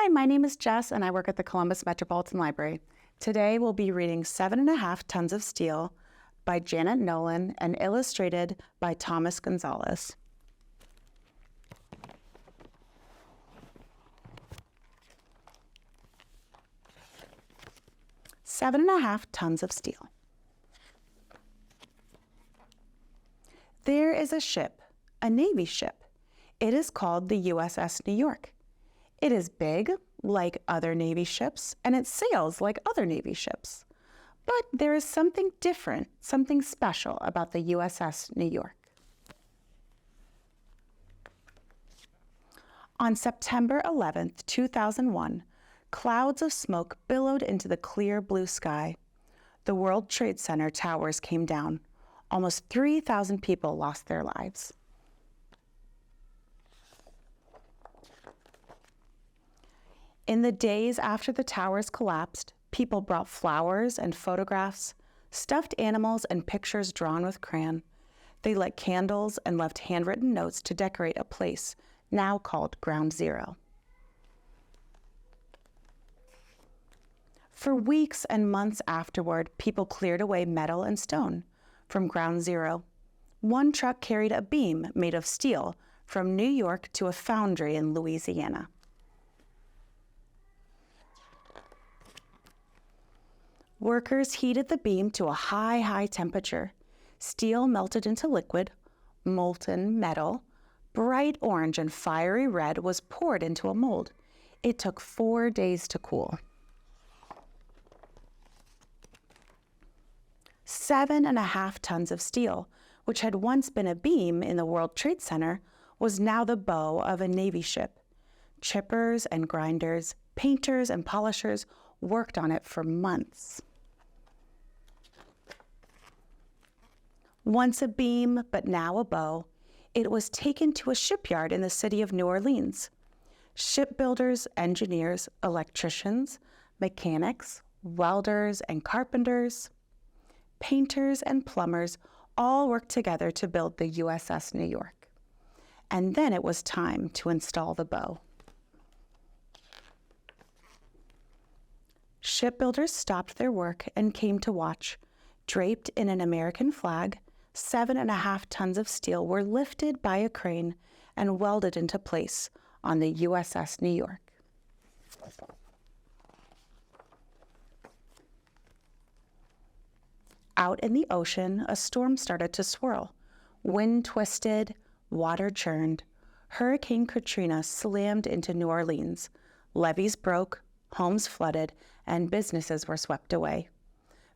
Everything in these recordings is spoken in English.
Hi, my name is Jess, and I work at the Columbus Metropolitan Library. Today, we'll be reading 7.5 Tons of Steel by Janet Nolan and illustrated by Thomas Gonzalez. Seven and a half tons of steel. There is a ship, a Navy ship. It is called the USS New York. It is big, like other Navy ships, and it sails like other Navy ships. But there is something different, something special about the USS New York. On September 11th, 2001, clouds of smoke billowed into the clear blue sky. The World Trade Center towers came down. Almost 3,000 people lost their lives. In the days after the towers collapsed, people brought flowers and photographs, stuffed animals and pictures drawn with crayon. They lit candles and left handwritten notes to decorate a place now called Ground Zero. For weeks and months afterward, people cleared away metal and stone from Ground Zero. One truck carried a beam made of steel from New York to a foundry in Louisiana. Workers heated the beam to a high temperature. Steel melted into liquid, molten metal, bright orange and fiery red was poured into a mold. It took 4 days to cool. 7.5 tons of steel, which had once been a beam in the World Trade Center, was now the bow of a Navy ship. Chippers and grinders, painters and polishers worked on it for months. Once a beam, but now a bow, it was taken to a shipyard in the city of New Orleans. Shipbuilders, engineers, electricians, mechanics, welders, and carpenters, painters, and plumbers all worked together to build the USS New York. And then it was time to install the bow. Shipbuilders stopped their work and came to watch. Draped in an American flag, 7.5 tons of steel were lifted by a crane and welded into place on the USS New York. Out in the ocean, a storm started to swirl. Wind twisted, water churned. Hurricane Katrina slammed into New Orleans. Levees broke, homes flooded, and businesses were swept away.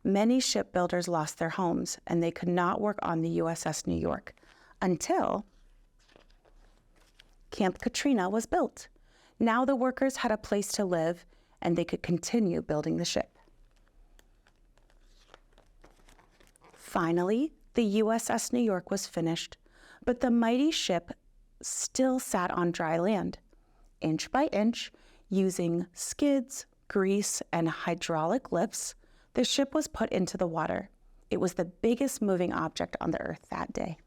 Many shipbuilders lost their homes, and they could not work on the USS New York until Camp Katrina was built. Now the workers had a place to live, and they could continue building the ship. Finally, the USS New York was finished, but the mighty ship still sat on dry land. Inch by inch, using skids, grease, and hydraulic lifts, the ship was put into the water. It was the biggest moving object on the earth that day.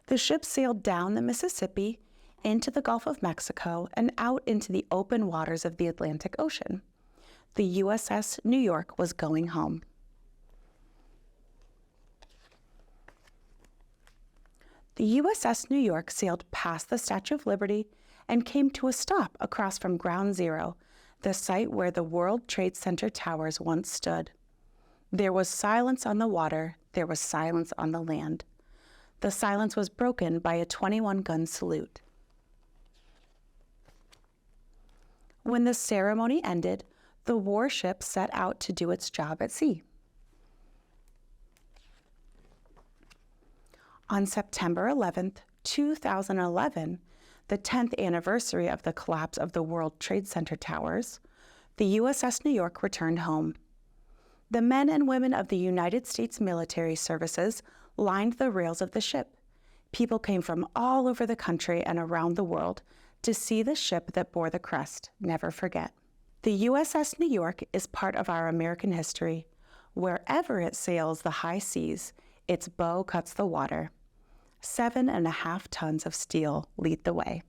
The ship sailed down the Mississippi, into the Gulf of Mexico, and out into the open waters of the Atlantic Ocean. The USS New York was going home. The USS New York sailed past the Statue of Liberty and came to a stop across from Ground Zero, the site where the World Trade Center towers once stood. There was silence on the water, there was silence on the land. The silence was broken by a 21-gun salute. When the ceremony ended, the warship set out to do its job at sea. On September 11th, 2011, the 10th anniversary of the collapse of the World Trade Center towers, the USS New York returned home. The men and women of the United States military services lined the rails of the ship. People came from all over the country and around the world to see the ship that bore the crest, Never Forget. The USS New York is part of our American history. Wherever it sails the high seas, its bow cuts the water. 7.5 tons of steel lead the way.